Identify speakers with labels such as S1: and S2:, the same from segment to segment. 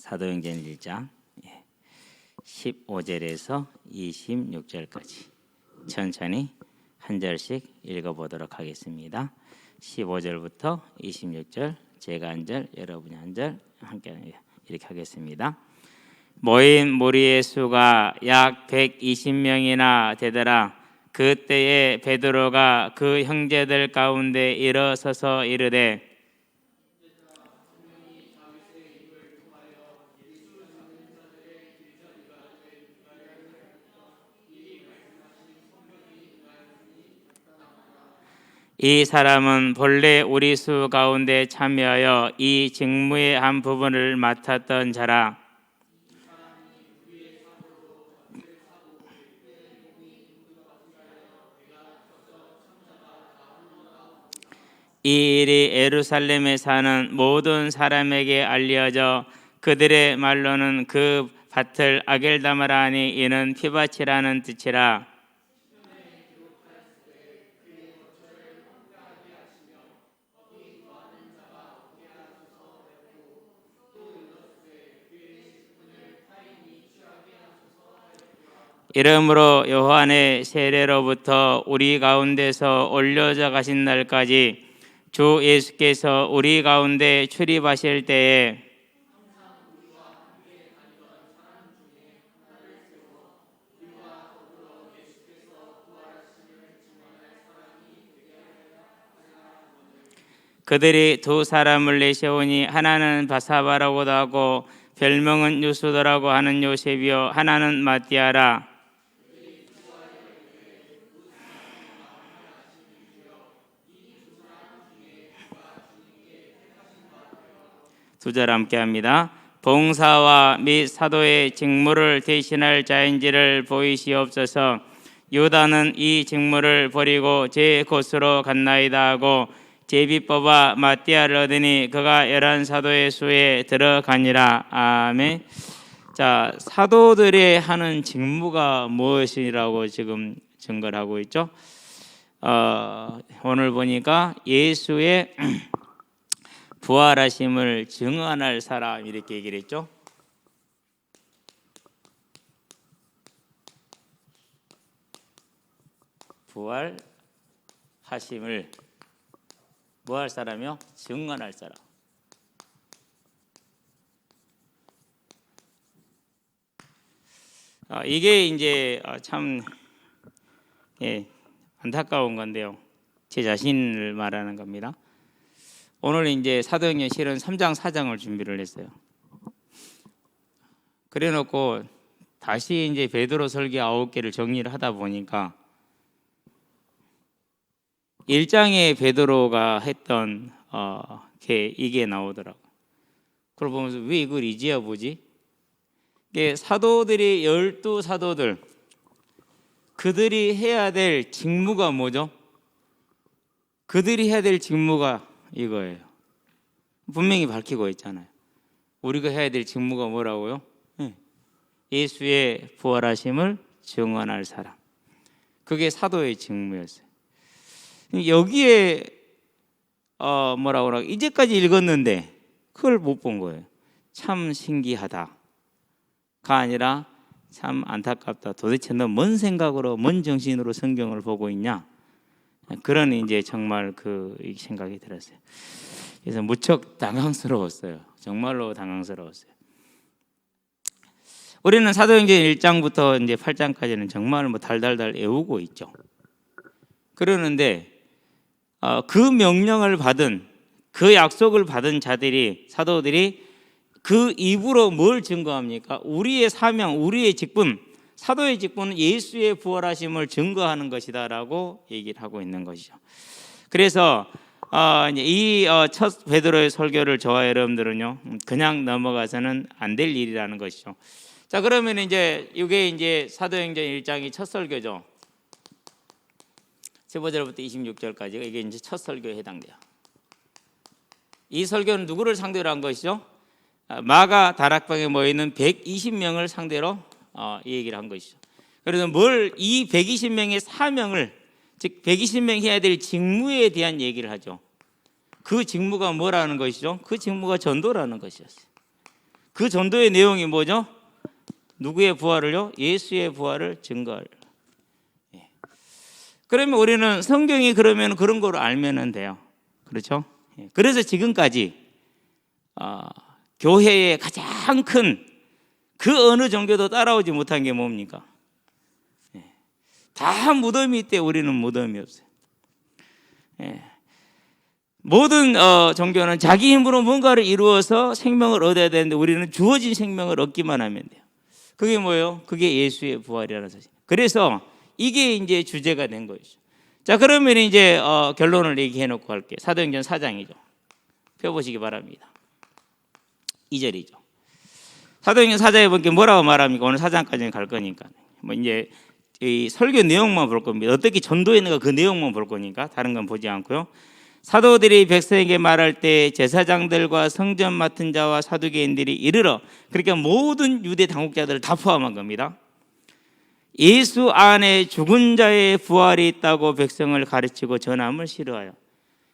S1: 사도행전 1장 15절에서 26절까지 천천히 한 절씩 읽어보도록 하겠습니다. 15절부터 26절, 제가 한 절, 여러분이 한 절 함께 이렇게 하겠습니다. 모인 무리의 수가 약 120명이나 되더라. 그때에 베드로가 그 형제들 가운데 일어서서 이르되 이 사람은 본래 우리 수 가운데 참여하여 이 직무의 한 부분을 맡았던 자라. 이 일이 예루살렘에 사는 모든 사람에게 알려져 그들의 말로는 그 밭을 아겔다마라 하니 이는 피밭이라는 뜻이라. 이러므로 요한의 세례로부터 우리 가운데서 올려져 가신 날까지 주 예수께서 우리 가운데 출입하실 때에 그들이 두 사람을 내세우니 하나는 바사바라고도 하고 별명은 유수도라고 하는 요셉이요 하나는 마띠아라. 두 절 함께합니다. 봉사와 및 사도의 직무를 대신할 자인지를 보이시옵소서. 유다는 이 직무를 버리고 제 곳으로 갔나이다 하고 제비 뽑아 마띠아를 얻으니 그가 11 사도의 수에 들어가니라. 아멘. 자, 사도들이 하는 직무가 무엇이라고 지금 증거를 하고 있죠? 오늘 보니까 예수의 부활하심을 증언할 사람 이렇게 얘기를 했죠. 부활하심을 뭐 할 사람이요? 증언할 사람. 이게 이제 참 안타까운 건데요. 제 자신을 말하는 겁니다. 오늘 이제 사도행전 실은 3장 4장을 준비를 했어요. 그래놓고 다시 이제 베드로 설교 9개를 정리를 하다 보니까 1장에 베드로가 했던 이게 나오더라고. 그걸 보면서 왜 이걸 이제야 보지? 이게 사도들이 12사도들 그들이 해야 될 직무가 뭐죠? 그들이 해야 될 직무가 이거예요. 분명히 밝히고 있잖아요. 우리가 해야 될 직무가 뭐라고요? 예수의 부활하심을 증언할 사람. 그게 사도의 직무였어요. 여기에 뭐라고 하나 이제까지 읽었는데 그걸 못 본 거예요. 참 신기하다가 아니라 참 안타깝다. 도대체 너 뭔 생각으로 뭔 정신으로 성경을 보고 있냐? 그런 이제 정말 그 생각이 들었어요. 그래서 무척 당황스러웠어요. 정말로 당황스러웠어요. 우리는 사도행전 1장부터 이제 8장까지는 정말 뭐 달달달 외우고 있죠. 그러는데 그 명령을 받은 그 약속을 받은 자들이 사도들이 그 입으로 뭘 증거합니까? 우리의 사명, 우리의 직분, 사도의 직분은 예수의 부활하심을 증거하는 것이다라고 얘기를 하고 있는 것이죠. 그래서 이 첫 베드로의 설교를 저와 여러분들은요 그냥 넘어가서는 안 될 일이라는 것이죠. 자, 그러면 이제 이게 이제 사도행전 1장이 첫 설교죠. 15절부터 26절까지가 이게 이제 첫 설교에 해당돼요. 이 설교는 누구를 상대로 한 것이죠? 마가 다락방에 모이는 120명을 상대로 이 얘기를 한 것이죠. 그래서 이 120명의 사명을, 즉 120명이 해야 될 직무에 대한 얘기를 하죠. 그 직무가 뭐라는 것이죠? 그 직무가 전도라는 것이었어요. 그 전도의 내용이 뭐죠? 누구의 부활을요? 예수의 부활을 증거할. 그러면 우리는 성경이 그러면 그런 거로 알면 돼요. 그렇죠? 그래서 지금까지 교회의 가장 큰 그 어느 종교도 따라오지 못한 게 뭡니까? 다 무덤이 있대. 우리는 무덤이 없어요. 모든 종교는 자기 힘으로 뭔가를 이루어서 생명을 얻어야 되는데 우리는 주어진 생명을 얻기만 하면 돼요. 그게 뭐예요? 그게 예수의 부활이라는 사실. 그래서 이게 이제 주제가 된 거죠. 자, 그러면 이제 결론을 얘기해 놓고 갈게요. 사도행전 4장이죠. 펴보시기 바랍니다. 2절이죠. 사도행전 4장에 보니까 뭐라고 말합니까? 오늘 4장까지는 갈 거니까. 뭐 이제 이 설교 내용만 볼 겁니다. 어떻게 전도했는가 그 내용만 볼 거니까 다른 건 보지 않고요. 사도들이 백성에게 말할 때 제사장들과 성전 맡은 자와 사두개인들이 이르러, 그러니까 모든 유대 당국자들을 다 포함한 겁니다. 예수 안에 죽은 자의 부활이 있다고 백성을 가르치고 전함을 싫어하여.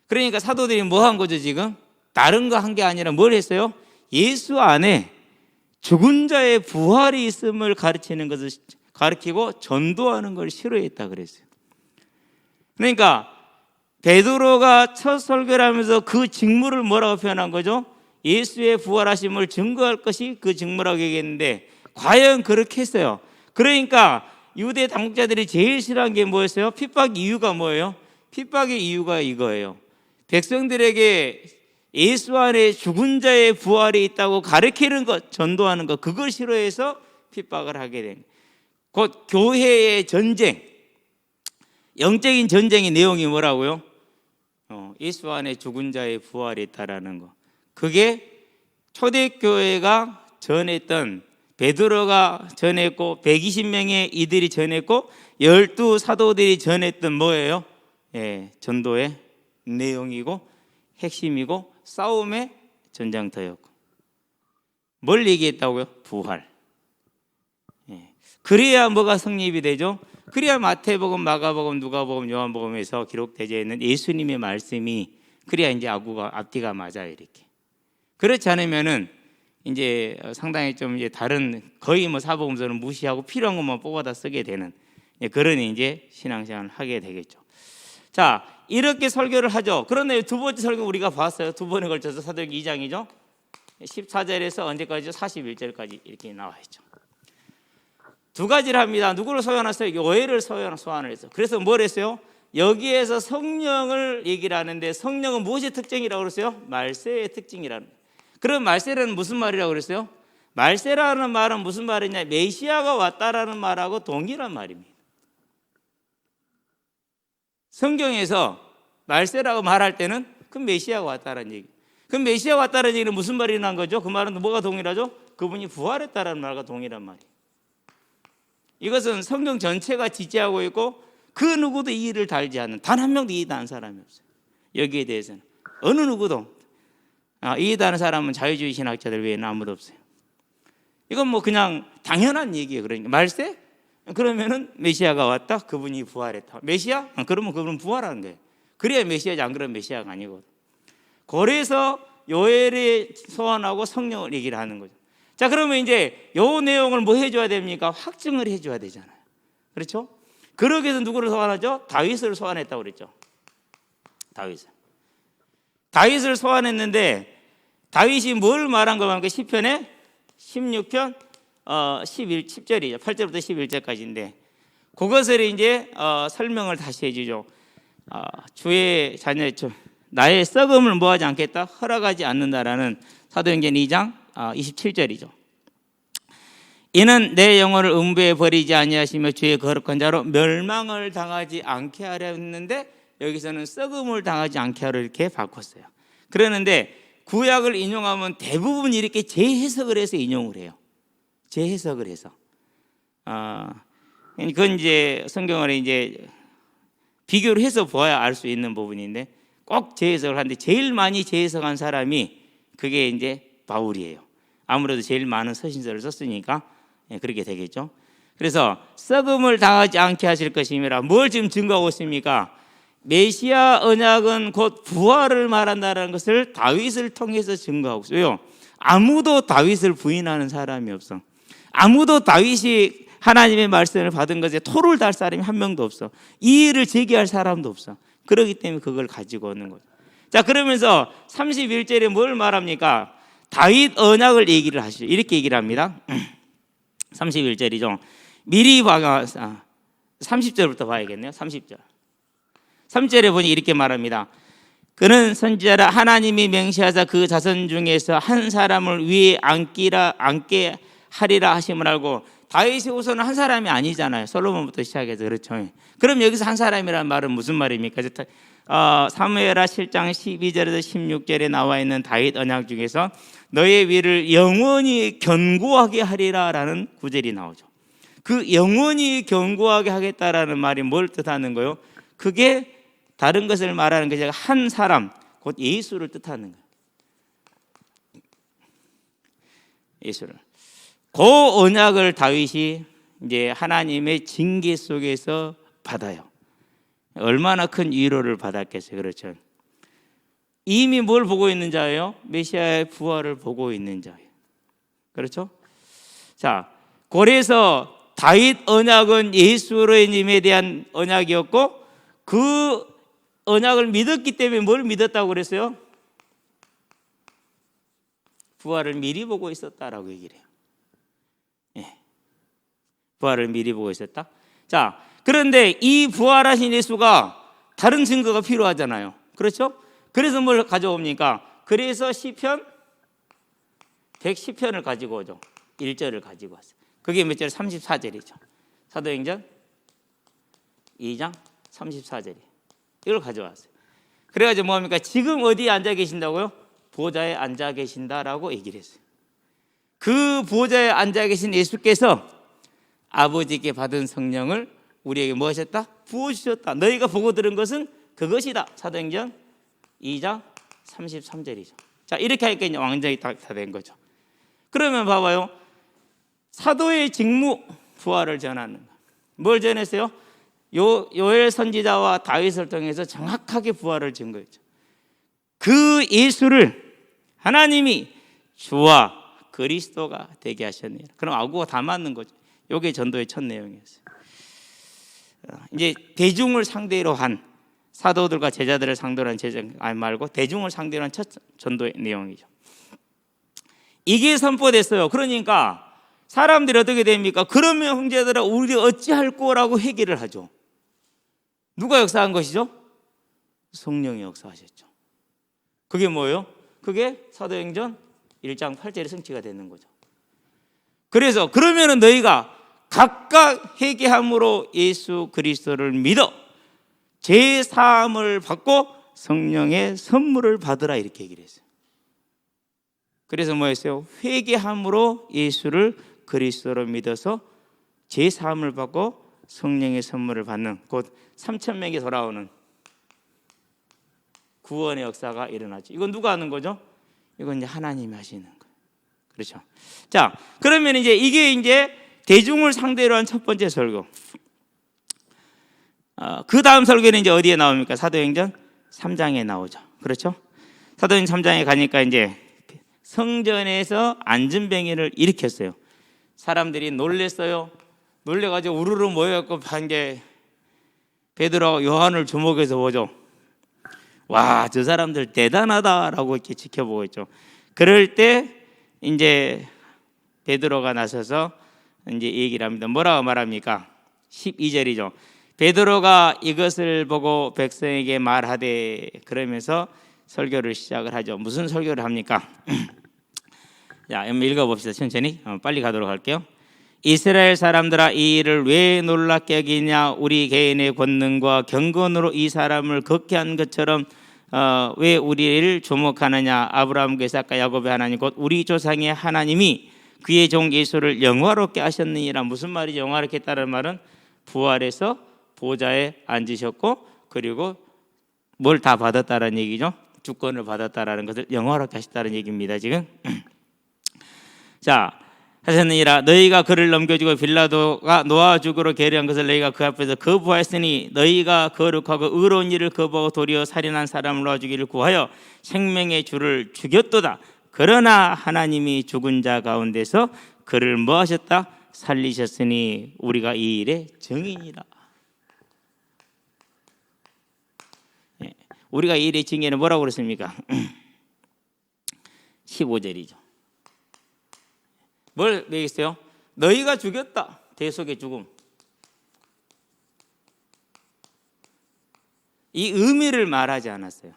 S1: 그러니까 사도들이 뭐 한 거죠 지금? 다른 거 한 게 아니라 뭘 했어요? 예수 안에 죽은 자의 부활이 있음을 가르치는 것을 가르치고 전도하는 걸 싫어했다 그랬어요. 그러니까 베드로가 첫 설교를 하면서 그 직무를 뭐라고 표현한 거죠? 예수의 부활하심을 증거할 것이 그 직무라고 얘기했는데 과연 그렇게 했어요. 그러니까 유대 당국자들이 제일 싫어한 게 뭐였어요? 핍박 이유가 뭐예요? 핍박의 이유가 이거예요. 백성들에게 예수 안에 죽은 자의 부활이 있다고 가르치는 것, 전도하는 것, 그걸 싫어해서 핍박을 하게 된 거예요. 곧 교회의 전쟁, 영적인 전쟁의 내용이 뭐라고요? 예수 안에 죽은 자의 부활이 있다라는 거. 그게 초대교회가 전했던, 베드로가 전했고 120명의 이들이 전했고 12 사도들이 전했던 뭐예요? 전도의 내용이고 핵심이고 싸움의 전장터였고. 뭘 얘기했다고요? 부활. 그래야 뭐가 성립이 되죠? 그래야 마태복음, 마가복음, 누가복음, 요한복음에서 기록되어 있는 예수님의 말씀이 그래야 이제 앞뒤가 맞아요, 이렇게. 그렇지 않으면은 이제 상당히 좀 이제 다른 거의 뭐 사복음서는 무시하고 필요한 것만 뽑아다 쓰게 되는 그런 이제 신앙생활을 하게 되겠죠. 자, 이렇게 설교를 하죠. 그런데 두 번째 설교 우리가 봤어요. 두 번에 걸쳐서 사도행전 2장이죠. 14절에서 언제까지죠? 41절까지 이렇게 나와 있죠. 두 가지를 합니다. 누구를 소환했어요? 교회를 소환을 했어요. 그래서 뭘 했어요? 여기에서 성령을 얘기를 하는데 성령은 무엇의 특징이라고 그랬어요? 말세의 특징이라는. 그럼 말세라는 무슨 말이라고 그랬어요? 말세라는 말은 무슨 말이냐? 메시아가 왔다라는 말하고 동일한 말입니다. 성경에서 말세라고 말할 때는 그 메시아가 왔다라는 얘기. 그 메시아가 왔다라는 얘기는 무슨 말이 난 거죠? 그 말은 뭐가 동일하죠? 그분이 부활했다라는 말과 동일한 말이에요. 이것은 성경 전체가 지지하고 있고 그 누구도 이의를 달지 않는, 단 한 명도 이의하는 사람이 없어요. 여기에 대해서는 어느 누구도 이의하는 사람은 자유주의 신학자들 외에는 아무도 없어요. 이건 뭐 그냥 당연한 얘기예요. 그러니까 말세? 그러면은 메시아가 왔다. 그분이 부활했다. 메시아? 그러면 그분은 부활하는 거예요. 그래야 메시아지, 안 그러면 메시아가 아니거든. 그래서 요엘을 소환하고 성령을 얘기를 하는 거죠. 자, 그러면 이제 요 내용을 뭐 해줘야 됩니까? 확증을 해줘야 되잖아요. 그렇죠? 그러기 위해서 누구를 소환하죠? 다윗을 소환했다고 그랬죠. 다윗을 소환했는데 다윗이 뭘 말한 거 말까? 시편에 16편 10절이죠. 8절부터 11절까지인데 그것을 이제 설명을 다시 해주죠. 주의 자녀, 나의 썩음을 뭐하지 않겠다? 허락하지 않는다라는 사도행전 2장 27절이죠. 이는 내 영혼을 음부에 버리지 아니하시며 주의 거룩한 자로 멸망을 당하지 않게 하려 했는데 여기서는 썩음을 당하지 않게 하려 이렇게 바꿨어요. 그러는데 구약을 인용하면 대부분 이렇게 재해석을 해서 인용을 해요. 재해석을 해서. 그건 이제 성경을 이제 비교를 해서 보아야 알 수 있는 부분인데 꼭 재해석을 하는데 제일 많이 재해석한 사람이 그게 이제 바울이에요. 아무래도 제일 많은 서신서를 썼으니까 그렇게 되겠죠. 그래서 썩음을 당하지 않게 하실 것이니라. 뭘 지금 증거하고 있습니까? 메시아 언약은 곧 부활을 말한다는 것을 다윗을 통해서 증거하고 있어요. 아무도 다윗을 부인하는 사람이 없어. 아무도 다윗이 하나님의 말씀을 받은 것에 토를 달 사람이 한 명도 없어. 이의를 제기할 사람도 없어. 그렇기 때문에 그걸 가지고 오는 거죠. 자, 그러면서 31절에 뭘 말합니까? 다윗 언약을 얘기를 하시죠. 이렇게 얘기를 합니다. 31절이죠. 미리 봐가 30절부터 봐야겠네요. 30절. 3절에 보니 이렇게 말합니다. 그는 선지자라 하나님이 맹세하사 그 자손 중에서 한 사람을 위에 앉게 하리라 하심을 알고, 다윗의 후손은 한 사람이 아니잖아요. 솔로몬부터 시작해서. 그렇죠. 그럼 여기서 한 사람이라는 말은 무슨 말입니까? 사무엘하 7장 12절에서 16절에 나와 있는 다윗 언약 중에서 너의 위를 영원히 견고하게 하리라라는 구절이 나오죠. 그 영원히 견고하게 하겠다라는 말이 뭘 뜻하는 거요? 그게 다른 것을 말하는 것이 아니라 한 사람, 곧 예수를 뜻하는 거예요. 예수를. 그 언약을 다윗이 이제 하나님의 징계 속에서 받아요. 얼마나 큰 위로를 받았겠어요. 그렇죠. 이미 뭘 보고 있는 자예요? 메시아의 부활을 보고 있는 자예요. 그렇죠? 자, 그래서 다윗 언약은 예수의 님에 대한 언약이었고, 그 언약을 믿었기 때문에 뭘 믿었다고 그랬어요? 부활을 미리 보고 있었다라고 얘기를 해요. 예. 부활을 미리 보고 있었다. 자, 그런데 이 부활하신 예수가 다른 증거가 필요하잖아요. 그렇죠? 그래서 뭘 가져옵니까? 그래서 시편 110편을 가지고 오죠. 1절을 가지고 왔어요. 그게 몇 절? 34절이죠. 사도행전 2장 34절이. 이걸 가져왔어요. 그래가지고 뭐합니까? 지금 어디에 앉아 계신다고요? 보좌에 앉아 계신다라고 얘기를 했어요. 그 보좌에 앉아 계신 예수께서 아버지께 받은 성령을 우리에게 뭐 하셨다? 부어주셨다. 너희가 보고 들은 것은 그것이다. 사도행전 2장 33절이죠. 자, 이렇게 하니까 이제 완전히 다 된 거죠. 그러면 봐봐요. 사도의 직무, 부활을 전하는 거. 뭘 전했어요? 요엘 선지자와 다윗을 통해서 정확하게 부활을 증거했죠. 그 예수를 하나님이 주와 그리스도가 되게 하셨네요. 그럼 아구가 다 맞는 거죠. 이게 전도의 첫 내용이었어요. 이제 대중을 상대로 한, 사도들과 제자들을 상대로 한 제자 말고 대중을 상대로 한 첫 전도의 내용이죠. 이게 선포됐어요. 그러니까 사람들이 어떻게 됩니까? 그러면 형제들아 우리 어찌할 거라고 회개를 하죠. 누가 역사한 것이죠? 성령이 역사하셨죠. 그게 뭐예요? 그게 사도행전 1장 8절의 성취가 되는 거죠. 그래서 그러면은 너희가 각각 회개함으로 예수 그리스도를 믿어 제 사함을 받고 성령의 선물을 받으라, 이렇게 얘기를 했어요. 그래서 뭐였어요? 회개함으로 예수를 그리스도로 믿어서 제 사함을 받고 성령의 선물을 받는, 곧 3,000명이 돌아오는 구원의 역사가 일어나죠. 이건 누가 하는 거죠? 이건 이제 하나님이 하시는 거예요. 그렇죠. 자, 그러면 이게 이제 대중을 상대로 한 첫 번째 설교. 그 다음 설교는 이제 어디에 나옵니까? 사도행전 3장에 나오죠. 그렇죠? 사도행전 3장에 가니까 이제 성전에서 안전병기를 일으켰어요. 사람들이 놀랬어요. 놀래가지고 우르르 모여갖고 이제 베드로와 요한을 주목해서 보죠. 와, 저 사람들 대단하다라고 이렇게 지켜보고 있죠. 그럴 때 이제 베드로가 나서서 이제 얘기를 합니다. 뭐라고 말합니까? 12절이죠. 베드로가 이것을 보고 백성에게 말하되, 그러면서 설교를 시작을 하죠. 무슨 설교를 합니까? 자, 한번 읽어봅시다. 천천히 빨리 가도록 할게요. 이스라엘 사람들아, 이 일을 왜 놀랍게 여기냐? 우리 개인의 권능과 경건으로 이 사람을 걷게 한 것처럼 왜 우리를 주목하느냐? 아브라함과 이삭과 야곱의 하나님 곧 우리 조상의 하나님이 그의 종 예수를 영화롭게 하셨느니라. 무슨 말이죠? 영화롭게 했다는 말은 부활해서 보좌에 앉으셨고, 그리고 뭘 다 받았다는 얘기죠. 주권을 받았다라는 것을 영화롭게 하셨다는 얘기입니다. 지금 자, 하셨느니라. 너희가 그를 넘겨주고 빌라도가 노아 죽으러 계류한 것을 너희가 그 앞에서 거부하였으니 너희가 거룩하고 의로운 일을 거부하고 도리어 살인한 사람을 놓아주기를 구하여 생명의 주를 죽였도다. 그러나 하나님이 죽은 자 가운데서 그를 뭐 하셨다? 살리셨으니 우리가 이 일의 증인이라. 우리가 이 일의 증인은 뭐라고 그랬습니까? 15절이죠. 뭘 얘기했어요? 너희가 죽였다. 대속의 죽음. 이 의미를 말하지 않았어요.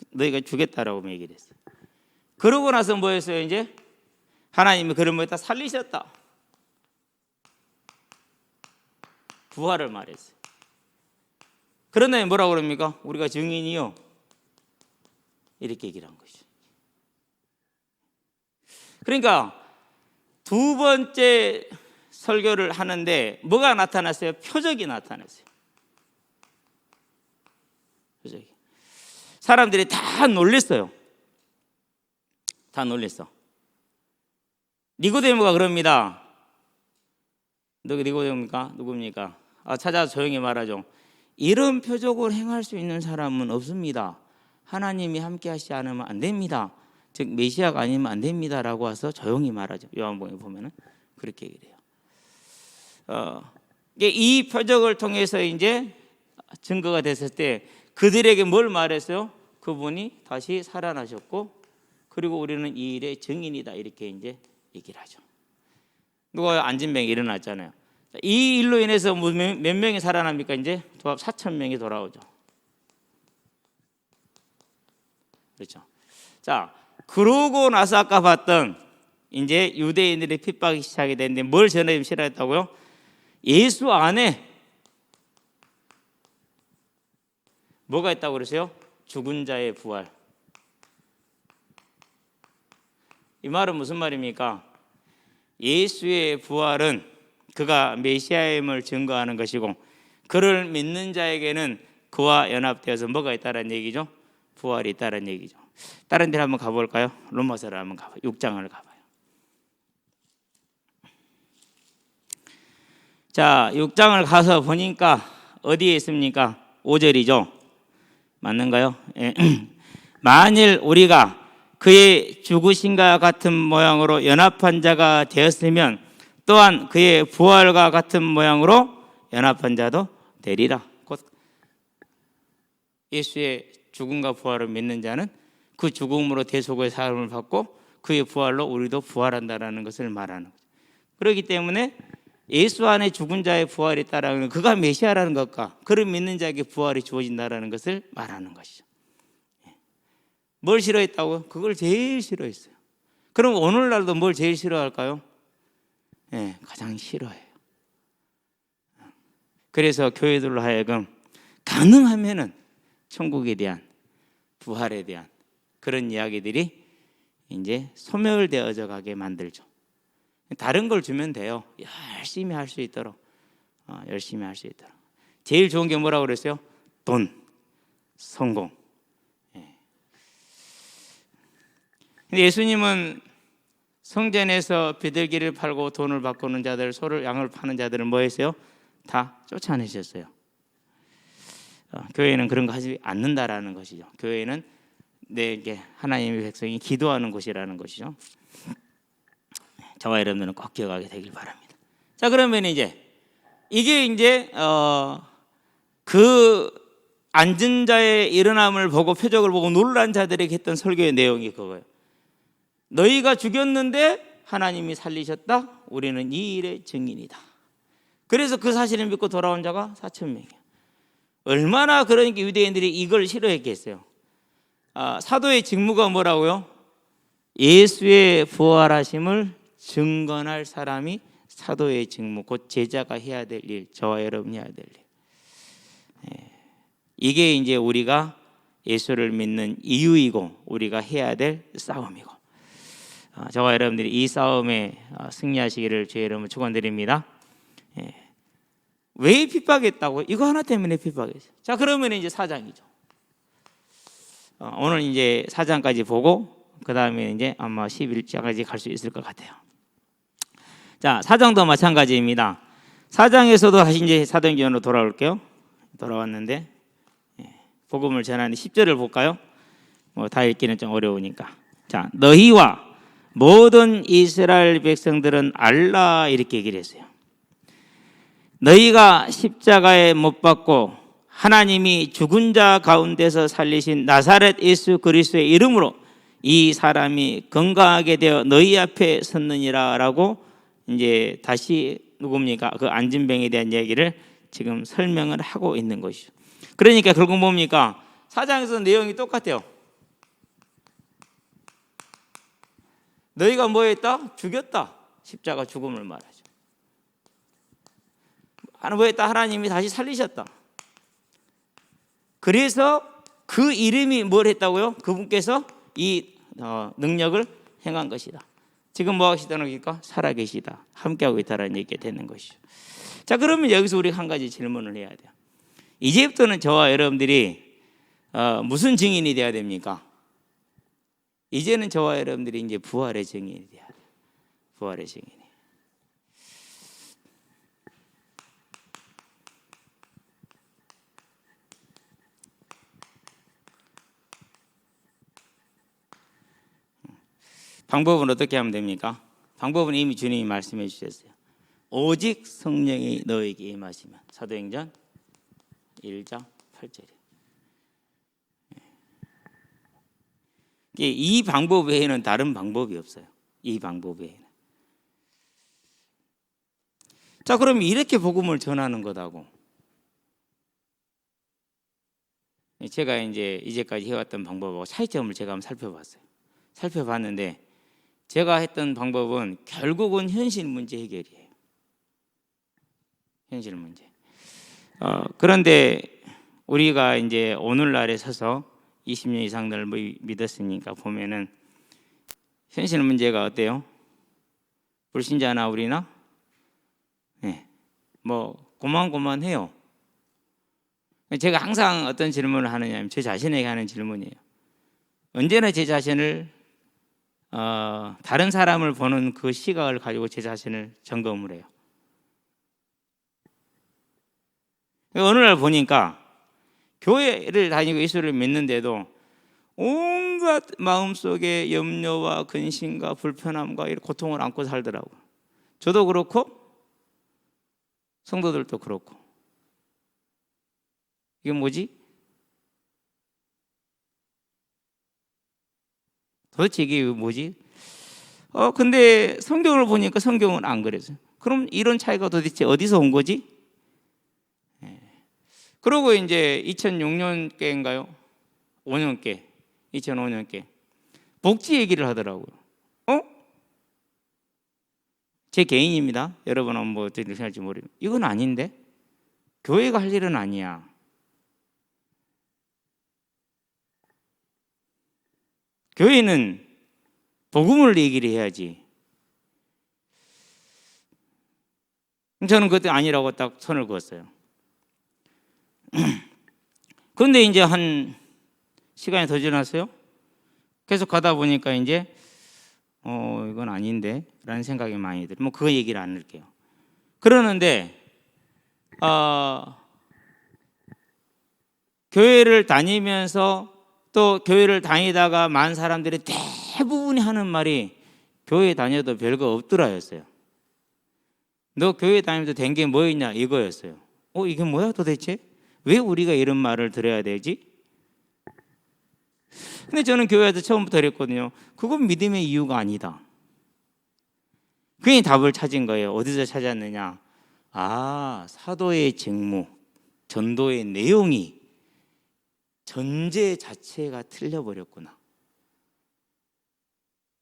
S1: 너희가 죽였다라고 얘기를 했어요. 그러고 나서 뭐였어요? 이제 하나님이 그를 뭐했다? 살리셨다. 부활을 말했어요. 그런데 뭐라고 그럽니까? 우리가 증인이요. 이렇게 얘기를 한 것이죠. 그러니까 두 번째 설교를 하는데 뭐가 나타났어요? 표적이 나타났어요. 표적이. 사람들이 다 놀랬어요. 다 놀랬어. 니고데모가 그럽니다. 니고데모입니까? 누굽니까? 찾아서 조용히 말하죠. 이런 표적을 행할 수 있는 사람은 없습니다. 하나님이 함께 하시지 않으면 안 됩니다. 즉 메시아가 아니면 안 됩니다라고 해서 조용히 말하죠. 요한복음에 보면은 그렇게 얘기를 해요. 이 표적을 통해서 이제 증거가 됐을 때 그들에게 뭘 말했어요? 그분이 다시 살아나셨고 그리고 우리는 이 일의 증인이다 이렇게 이제 얘기를 하죠. 누가 안진병이 일어났잖아요. 이 일로 인해서 몇 명이 살아납니까? 이제 4,000명이 돌아오죠. 그렇죠. 자, 그러고 나서 아까 봤던 이제 유대인들의 핍박이 시작이 됐는데 뭘 전에 싫어했다고요? 예수 안에 뭐가 있다고 그러세요? 죽은 자의 부활. 이 말은 무슨 말입니까? 예수의 부활은 그가 메시아임을 증거하는 것이고 그를 믿는 자에게는 그와 연합되어서 뭐가 있다는 얘기죠? 부활이 있다는 얘기죠. 다른 데를 한번 가볼까요? 로마서를 한번 가봐요. 6장을 가봐요. 자, 6장을 가서 보니까 어디에 있습니까? 5절이죠. 맞는가요? 예. 만일 우리가 그의 죽으심과 같은 모양으로 연합한 자가 되었으면 또한 그의 부활과 같은 모양으로 연합한 자도 되리라. 곧 예수의 죽음과 부활을 믿는 자는 그 죽음으로 대속의 사함을 받고 그의 부활로 우리도 부활한다라는 것을 말하는 거죠. 그렇기 때문에 예수 안에 죽은 자의 부활이 있다라는 그가 메시아라는 것과 그를 믿는 자에게 부활이 주어진다라는 것을 말하는 것이죠. 뭘 싫어했다고요? 그걸 제일 싫어했어요. 그럼 오늘날도 뭘 제일 싫어할까요? 가장 싫어해요. 그래서 교회들로 하여금 가능하면은 천국에 대한 부활에 대한 그런 이야기들이 이제 소멸되어져 가게 만들죠. 다른 걸 주면 돼요. 열심히 할 수 있도록. 열심히 할 수 있도록. 제일 좋은 게 뭐라고 그랬어요? 돈, 성공. 근데 예수님은 성전에서 비둘기를 팔고 돈을 바꾸는 자들, 소를 양을 파는 자들은 뭐 했어요? 다 쫓아내셨어요. 교회는 그런 거 하지 않는다라는 것이죠. 교회는 내게 하나님의 백성이 기도하는 곳이라는 것이죠. 저와 여러분들은 꼭 기억하게 되길 바랍니다. 자, 그러면 이게 이제 그 앉은 자의 일어남을 보고 표적을 보고 놀란 자들에게 했던 설교의 내용이 그거예요. 너희가 죽였는데 하나님이 살리셨다. 우리는 이 일의 증인이다. 그래서 그 사실을 믿고 돌아온 자가 4,000명이에요. 얼마나 그러니까 유대인들이 이걸 싫어했겠어요. 사도의 직무가 뭐라고요? 예수의 부활하심을 증거할 사람이 사도의 직무, 곧 제자가 해야 될 일, 저와 여러분이 해야 될 일. 이게 이제 우리가 예수를 믿는 이유이고 우리가 해야 될 싸움이고, 저와 여러분들이 이 싸움에 승리하시기를 주의 이름으로 축원드립니다. 왜 핍박했다고? 이거 하나 때문에 핍박했어요. 자, 그러면 이제 4장이죠. 오늘 이제 4장까지 보고 그 다음에 이제 아마 11장까지 갈 수 있을 것 같아요. 자, 사장도 마찬가지입니다. 사장에서도 다시 이제 사도행전으로 돌아올게요. 돌아왔는데 복음을 전하는 10절을 볼까요? 뭐 다 읽기는 좀 어려우니까. 자, 너희와 모든 이스라엘 백성들은 알라 이렇게 얘기를 했어요. 너희가 십자가에 못 박고 하나님이 죽은 자 가운데서 살리신 나사렛 예수 그리스도의 이름으로 이 사람이 건강하게 되어 너희 앞에 섰느니라라고 이제 다시 누굽니까? 그 안진병에 대한 얘기를 지금 설명을 하고 있는 것이죠. 그러니까 결국 뭡니까? 사장에서 내용이 똑같아요. 너희가 뭐 했다? 죽였다. 십자가 죽음을 말하죠. 뭐 했다? 하나님이 다시 살리셨다. 그래서 그 이름이 뭘 했다고요? 그분께서 이 능력을 행한 것이다. 지금 뭐 하시다는 겁니까? 살아계시다. 함께하고 있다라는 얘기가 되는 것이죠. 자, 그러면 여기서 우리 한 가지 질문을 해야 돼요. 이제부터는 저와 여러분들이 무슨 증인이 돼야 됩니까? 이제는 저와 여러분들이 이제 부활의 증인이 돼야 돼요. 부활의 증인이. 방법은 어떻게 하면 됩니까? 방법은 이미 주님이 말씀해 주셨어요. 오직 성령이 너에게 임하시면. 사도행전 1장 8절이에요. 이 방법 외에는 다른 방법이 없어요. 이 방법 외에는. 자, 그럼 이렇게 복음을 전하는 것하고 제가 이제까지 해왔던 방법하고 차이점을 제가 한번 살펴봤어요. 살펴봤는데 제가 했던 방법은 결국은 현실 문제 해결이에요. 현실 문제. 그런데 우리가 이제 오늘날에 서서 20년 이상을 믿었으니까 보면은 현실 문제가 어때요? 불신자나 우리나? 네, 뭐 고만고만해요. 제가 항상 어떤 질문을 하느냐면 제 자신에게 하는 질문이에요. 언제나 제 자신을 다른 사람을 보는 그 시각을 가지고 제 자신을 점검을 해요. 어느 날 보니까 교회를 다니고 예수를 믿는데도 온갖 마음속에 염려와 근심과 불편함과 이런 고통을 안고 살더라고요. 저도 그렇고 성도들도 그렇고. 이게 뭐지? 도대체 이게 뭐지? 근데 성경을 보니까 성경은 안 그랬어요. 그럼 이런 차이가 도대체 어디서 온 거지? 그러고 이제 2006년께인가요? 5년께, 2005년께 복지 얘기를 하더라고요. 제 개인입니다. 여러분은 뭐 어떻게 생각할지 모르겠어요. 이건 아닌데? 교회가 할 일은 아니야. 교회는 복음을 얘기를 해야지. 저는 그때 아니라고 딱 선을 그었어요. 그런데 이제 한 시간이 더 지났어요. 계속 가다 보니까 이제 이건 아닌데 라는 생각이 많이 들어요. 뭐 그 얘기를 안 할게요. 그러는데 교회를 다니면서 또 교회를 다니다가 많은 사람들이 대부분이 하는 말이 교회 다녀도 별거 없더라였어요. 너 교회 다니면서 된 게 뭐 있냐 이거였어요. 이게 뭐야 도대체? 왜 우리가 이런 말을 들어야 되지? 근데 저는 교회에서 처음부터 그랬거든요. 그건 믿음의 이유가 아니다. 그게 답을 찾은 거예요. 어디서 찾았느냐? 사도의 직무, 전도의 내용이 전제 자체가 틀려버렸구나.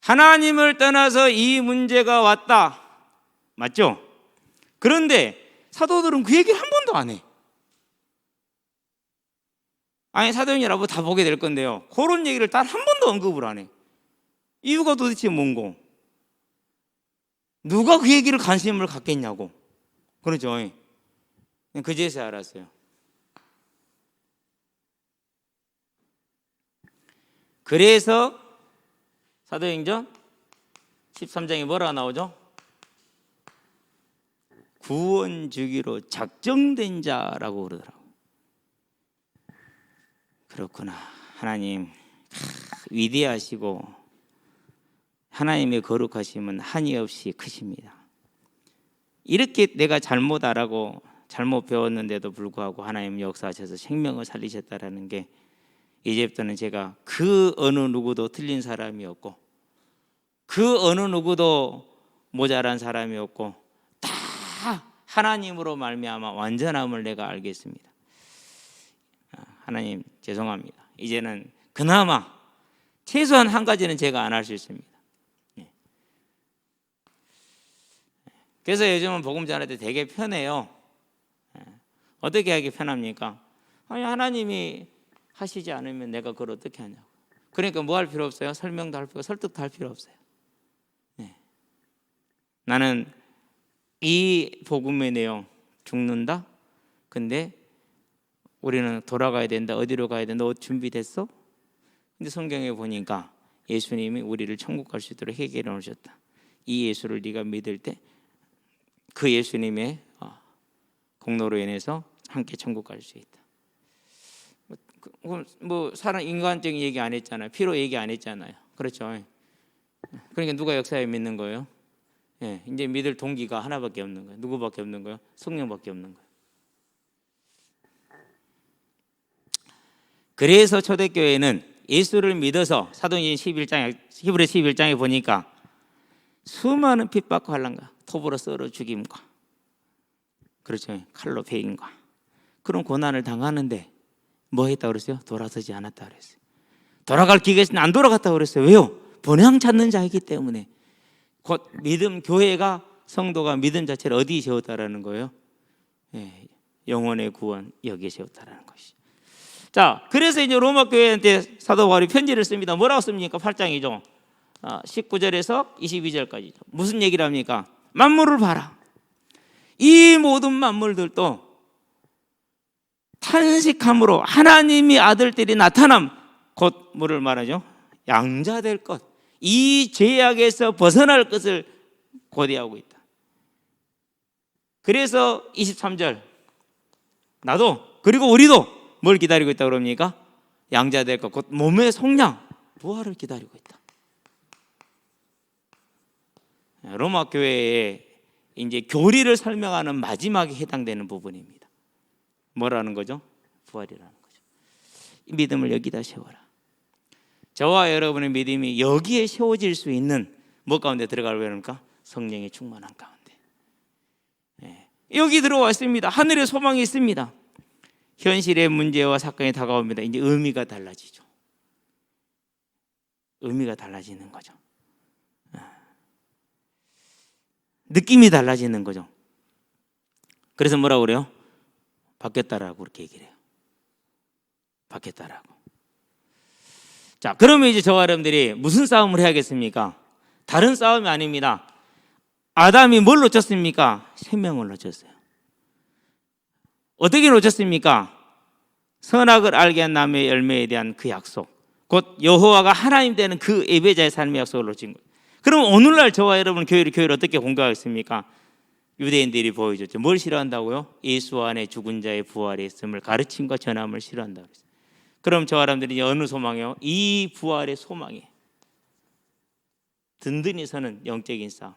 S1: 하나님을 떠나서 이 문제가 왔다. 맞죠? 그런데 사도들은 그 얘기를 한 번도 안 해. 사도행전이라고 다 보게 될 건데요. 그런 얘기를 단 한 번도 언급을 안 해. 이유가 도대체 뭔고? 누가 그 얘기를 관심을 갖겠냐고. 그러죠. 그제서야 알았어요. 그래서 사도행전 13장에 뭐라고 나오죠? 구원 주기로 작정된 자라고 그러더라고요. 그렇구나. 하나님 위대하시고 하나님의 거룩하심은 한이 없이 크십니다. 이렇게 내가 잘못 알고 잘못 배웠는데도 불구하고 하나님 역사하셔서 생명을 살리셨다라는 게 이제부터는 제가 그 어느 누구도 틀린 사람이 없고 그 어느 누구도 모자란 사람이 없고 다 하나님으로 말미암아 완전함을 내가 알겠습니다. 하나님 죄송합니다. 이제는 그나마 최소한 한 가지는 제가 안 할 수 있습니다. 그래서 요즘은 복음 전할 때 되게 편해요. 어떻게 하기 편합니까? 아니, 하나님이 하시지 않으면 내가 그걸 어떻게 하냐고. 그러니까 뭐 할 필요 없어요? 설명도 할 필요, 설득도 할 필요 없어요. 나는 이 복음의 내용 죽는다? 근데 우리는 돌아가야 된다. 어디로 가야 된다? 너 준비됐어? 근데 성경에 보니까 예수님이 우리를 천국 갈 수 있도록 해결해 놓으셨다. 이 예수를 네가 믿을 때 그 예수님의 공로로 인해서 함께 천국 갈 수 있다. 뭐 사람 인간적인 얘기 안 했잖아요. 피로 얘기 안 했잖아요. 그렇죠. 그러니까 누가 역사에 믿는 거예요? 이제 믿을 동기가 하나밖에 없는 거예요. 누구밖에 없는 거예요? 성령밖에 없는 거예요. 그래서 초대교회는 예수를 믿어서 사도행전 11장에 히브리 11장에 보니까 수많은 핍박과 환난과 톱으로 썰어 죽임과 그렇죠. 칼로 베임과 그런 고난을 당하는데 뭐 했다고 그랬어요? 돌아서지 않았다고 그랬어요. 돌아갈 기회가 있으면 안 돌아갔다고 그랬어요. 왜요? 본향 찾는 자이기 때문에. 곧 믿음, 교회가 성도가 믿음 자체를 어디에 세웠다라는 거예요? 영혼의 구원 여기에 세웠다라는 것이. 자, 그래서 이제 로마 교회한테 사도 바울이 편지를 씁니다. 뭐라고 씁니까? 8장이죠. 19절에서 22절까지죠. 무슨 얘기를 합니까? 만물을 봐라. 이 모든 만물들도 탄식함으로 하나님의 아들들이 나타남, 곧 뭐를 말하죠? 양자될 것, 이 죄악에서 벗어날 것을 고대하고 있다. 그래서 23절 나도 그리고 우리도 뭘 기다리고 있다고 그럽니까? 양자될 것, 곧 몸의 속량, 부활을 기다리고 있다. 로마 교회의 이제 교리를 설명하는 마지막에 해당되는 부분입니다. 뭐라는 거죠? 부활이라는 거죠. 이 믿음을 여기다 세워라. 저와 여러분의 믿음이 여기에 세워질 수 있는 뭐 가운데 들어가려고 합니까? 성령의 충만한 가운데. 여기 들어와 있습니다. 하늘의 소망이 있습니다. 현실의 문제와 사건이 다가옵니다. 이제 의미가 달라지죠. 의미가 달라지는 거죠. 느낌이 달라지는 거죠. 그래서 뭐라고 그래요? 바뀌었다라고 그렇게 얘기를 해요. 바뀌었다라고. 자, 그러면 이제 저와 여러분들이 무슨 싸움을 해야겠습니까? 다른 싸움이 아닙니다. 아담이 뭘 놓쳤습니까? 생명을 놓쳤어요. 어떻게 놓쳤습니까? 선악을 알게 한 나무의 열매에 대한 그 약속, 곧 여호와가 하나님 되는 그 예배자의 삶의 약속을 놓친 거예요. 그럼 오늘날 저와 여러분 교회를 어떻게 공격하겠습니까? 유대인들이 보여줬죠. 뭘 싫어한다고요? 예수 안에 죽은 자의 부활에 있음을 가르침과 전함을 싫어한다고 했어요. 그럼 저와 여러분들이 어느 소망이요? 이 부활의 소망에 든든히 서는 영적인 싸움.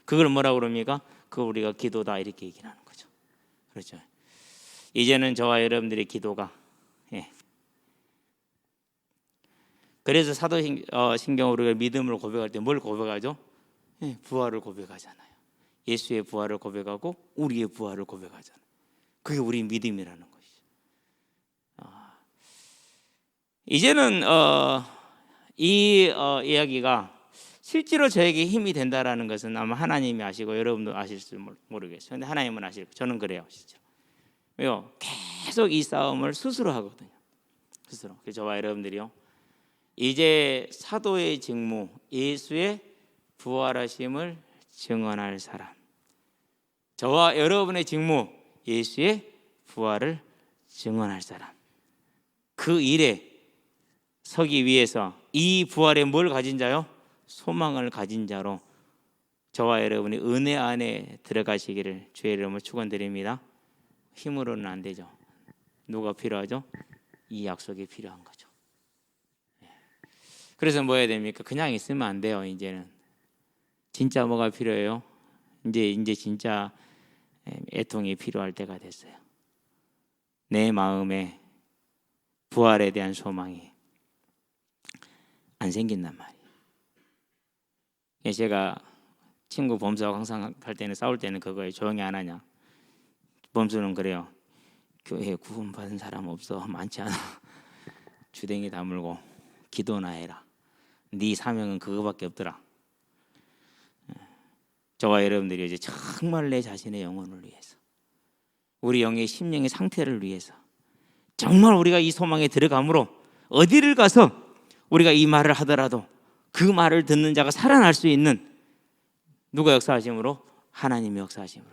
S1: 그걸 뭐라고 그럽니까? 그걸 우리가 기도다 이렇게 얘기를 하는 거죠. 그렇죠. 이제는 저와 여러분들의 기도가 그래서 사도신경으로 우리가 믿음을 고백할 때 뭘 고백하죠? 부활을 고백하잖아요. 예수의 부활을 고백하고 우리의 부활을 고백하잖아요. 그게 우리 믿음이라는 것이죠. 이제는 이 이야기가 실제로 저에게 힘이 된다라는 것은 아마 하나님이 아시고 여러분도 아실지 모르겠어요. 그런데 하나님은 아시고 저는 그래요, 진짜. 왜요? 계속 이 싸움을 스스로 하거든요. 스스로. 그래서 저와 여러분들이요, 이제 사도의 직무, 예수의 부활하심을 증언할 사람. 저와 여러분의 직무, 예수의 부활을 증언할 사람. 그 일에 서기 위해서 이 부활에 뭘 가진 자요? 소망을 가진 자로 저와 여러분이 은혜 안에 들어가시기를 주의 이름으로 축원드립니다. 힘으로는 안 되죠. 누가 필요하죠? 이 약속이 필요한 거죠. 그래서 뭐 해야 됩니까? 그냥 있으면 안 돼요. 이제는 진짜 뭐가 필요해요? 이제 진짜 애통이 필요할 때가 됐어요. 내 마음에 부활에 대한 소망이 안 생긴단 말이에요. 제가 친구 범수하고 항상 할 때는 싸울 때는 그거예요. 조용히 안 하냐. 범수는 그래요. 교회에 구원받은 사람 없어. 많지 않아. 주댕이 다물고 기도나 해라. 네 사명은 그거밖에 없더라. 저와 여러분들이 이제 정말 내 자신의 영혼을 위해서, 우리 영의 심령의 상태를 위해서 정말 우리가 이 소망에 들어감으로 어디를 가서 우리가 이 말을 하더라도 그 말을 듣는 자가 살아날 수 있는, 누가 역사하심으로? 하나님의 역사하심으로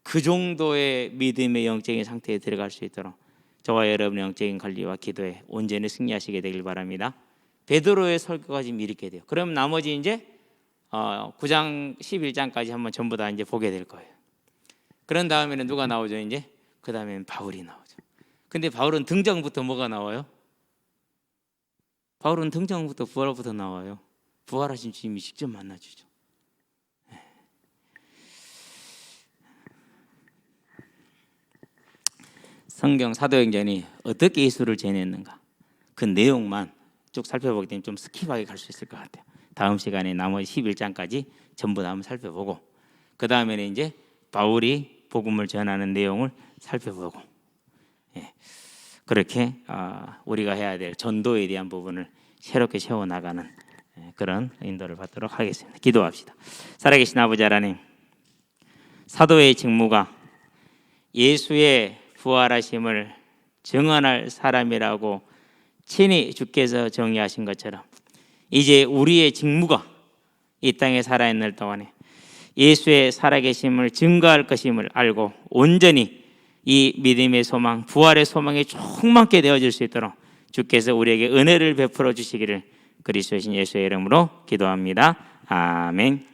S1: 그 정도의 믿음의 영적인 상태에 들어갈 수 있도록 저와 여러분의 영적인 관리와 기도에 온전히 승리하시게 되길 바랍니다. 베드로의 설교가 지금 이렇게 돼요. 그럼 나머지 이제 9장 11장까지 한번 전부 다 이제 보게 될 거예요. 그런 다음에는 누가 나오죠? 이제 그 다음에는 바울이 나오죠. 근데 바울은 등장부터 뭐가 나와요? 바울은 등장부터 부활부터 나와요. 부활하신 주님이 직접 만나주죠. 성경 사도행전이 어떻게 예수를 재냈는가, 그 내용만 쭉 살펴보기 때문에 좀 스킵하게 갈 수 있을 것 같아요. 다음 시간에 나머지 11장까지 전부 다 한번 살펴보고, 그 다음에는 이제 바울이 복음을 전하는 내용을 살펴보고, 그렇게 우리가 해야 될 전도에 대한 부분을 새롭게 세워나가는 그런 인도를 받도록 하겠습니다. 기도합시다. 살아계신 아버지 하나님, 사도의 직무가 예수의 부활하심을 증언할 사람이라고 친히 주께서 정의하신 것처럼, 이제 우리의 직무가 이 땅에 살아있는 동안에 예수의 살아계심을 증거할 것임을 알고 온전히 이 믿음의 소망, 부활의 소망에 충만케 되어질 수 있도록 주께서 우리에게 은혜를 베풀어 주시기를 그리스도신 예수의 이름으로 기도합니다. 아멘.